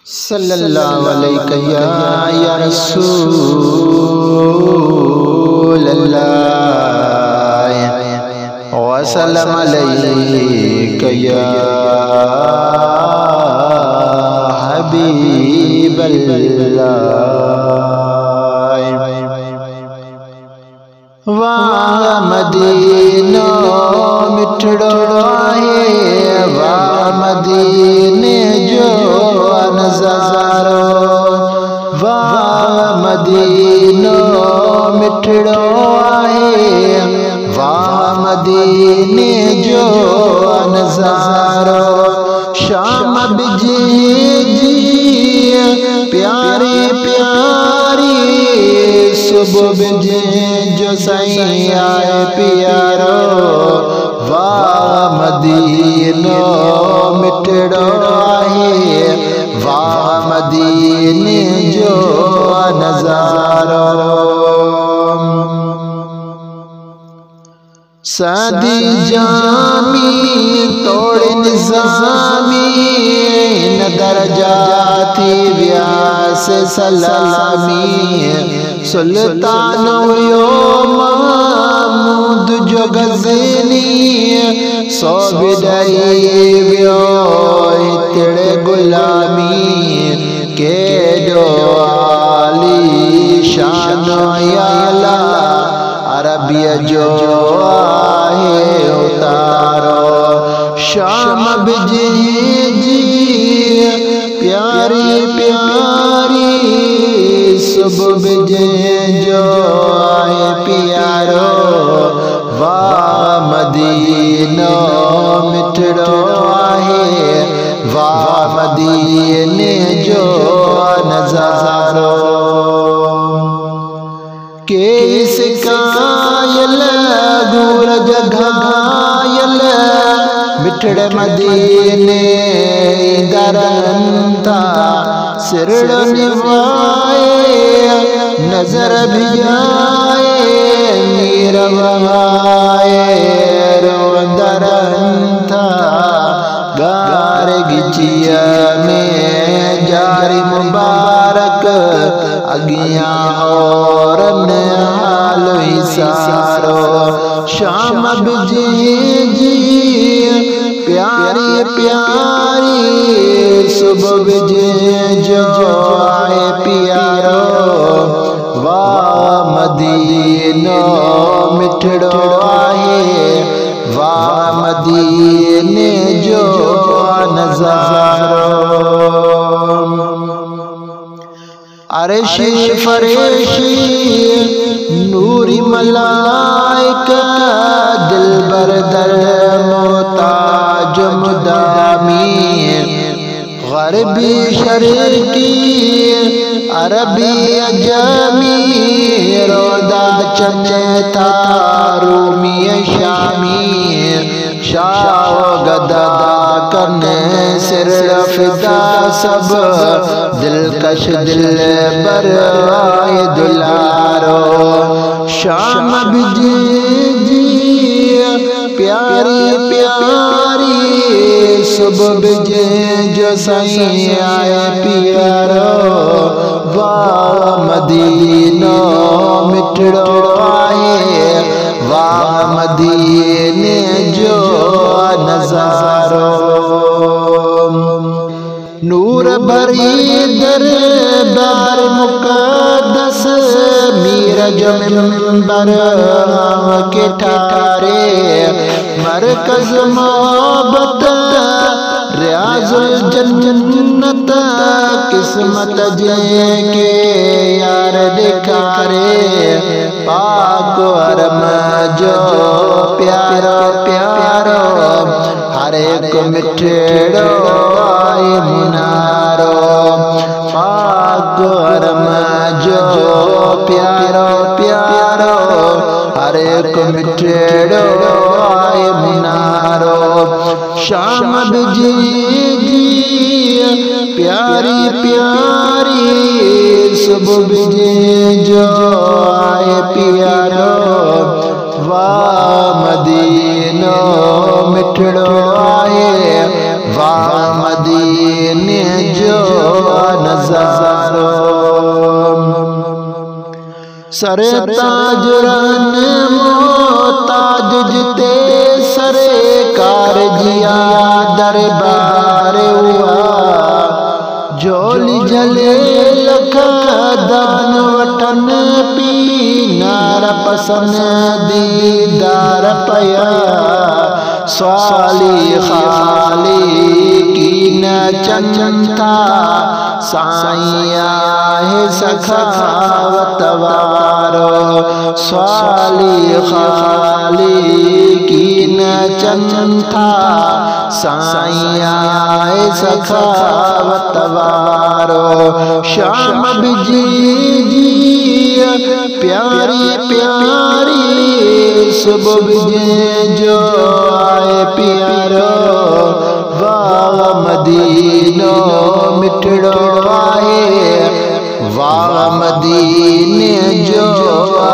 सल्लल्लाहु अलैहि या रसूल अल्लाह व सल्लम अलैका या हबीब अल्लाह। वाह मदीनो मिठड़ो है, वाह मदीने जो नज़ारो, वाह मदीनो मिठड़ो है, वाह मदीने जो नज़ारो। शाम बिजी जी प्यारी प्यारी, सुबह बिजे जो सही आए प्यारो। वाह मदीनो मिठड़ो है, वाह मदीने जो नज़ारो। सादी जामी तोड़ निज़ामी, न दरजाती व्यास सलामी। सुल्तान हुयो महमूद जो गज़नी, सो बिदाई व्यो तेरे गुलामी। के जो आली शान याला, अरबिया जो आहे उतारो। शाम बिजी जी प्यारी प्यारी, सुबह बिजे जो आए प्यारो। वाह मदीनो मिठड़ो आहे, वाह मदीने जो नज़ारो। केस कायल दूर जघायल, मिठड़े मदीने दरंता। सिरड़ निवाए नजर भी जाए, नीर बहाए रोदरंता। गार गिचिया में जारी मुबारक, अगिया और हाल सारो। शाम बिजी जी प्यारी प्यारी, सुबह बिजे जो आए प्यारो। वाह मदीनो मिठड़ो आहे, वाह मदीने जो नज़ारो। अरशी फरेशी नूरी मलाइका, दिल बरदर मोताज मुदामी। गरबी शर्की अरबी अजमी, रोदा चचता रूमी शामी। शाह गदा करने सिर फिदा सब, दिलकश दिल बर आए दुलारो। शाम बिजी जी प्यारी प्यारी, सुबह बिजे जो सही आए प्यारो। वाह मदीनो मिठड़ो आहे, वाह मदीने जो नज़ारो। नूर भरी दरबार मुक़द्दस, मीर जो मिंबर के ठारे। मरकज मोहब्बत रियाज़ुल जन्नत, किस्मत जे के यार दिखारे। पाक हरम जो प्यारो प्यारो, हर एक मिठड़ो आए मुनारो। पाक हरम जो प्यारो प्यारो, हर एक मिठड़ो आए मुनारो। शाम बिजी जी प्यारी प्यारी, सुबह बिजे जो आए प्यारो। वाह मदीनो मिठड़ो आहे, वाह मदीने जो नज़ारो। सरे ताज रन मोताज जिते सरकार जिया दरबार हुआ। झोली जले लख दान वठन पीनार पसन दीदार पया। स्वाली खाली की न चंता साइया है सखावत वारो। स्वाली खाली की न चंता साइया है सखावत वारो। शाम बिजी प्यारी प्यारी सुबह बिजे जो आए प्यारो। वाह मदीनो मिठड़ो आए, वाह मदीने जो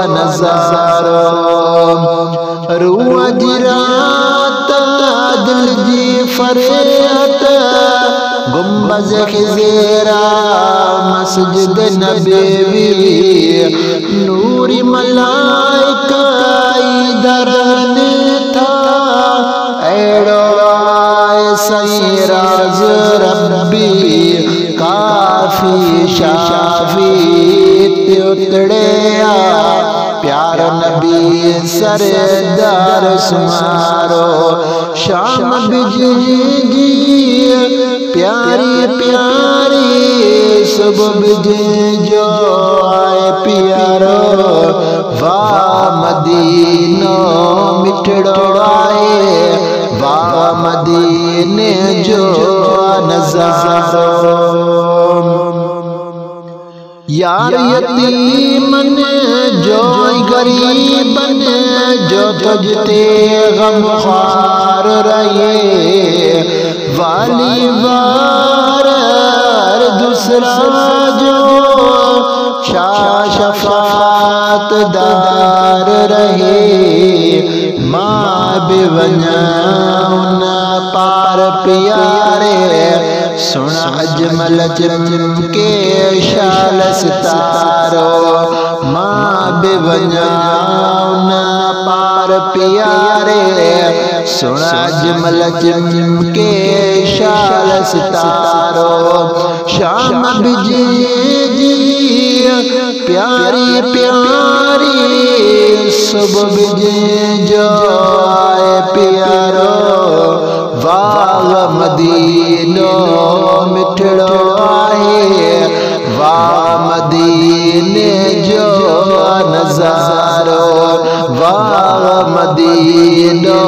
नज़ारो। रूह जी रात दिल जी फरियाद गुंबज खिज़ेरा मस्जिद नबवी। नूरी मलाइका दरन था एड़ो आए सही राज रब्बी। काफी शाफी उतड़े प्यार नबी सरदार सुमारो। शाम बिजी प्यारी प्यारी सुबह बिजे जो आए प्यारो। वाह मदीनो मिठड़ो आए, वाह मदीने जो नज़ारो। यार यतीमन जो गरीबन जो तुझते गमख्वार रहे। वाली वार दूसरा जो शफात दार रहे। माँ बेवना पार प्यारे सुन अजमल के शाल सितारो। माँ बेवना पार प्यारे सुन अजमल के शाल सितारो। शाम बिजी प्यारी प्यारी सुबह बिजे जो आए प्यारो। वाह मदीनो मिठड़ो आए, वाह मदीने जो नज़ारो। वाह मदीनो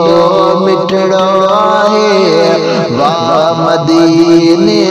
मिठड़ो आए, वाह मदीने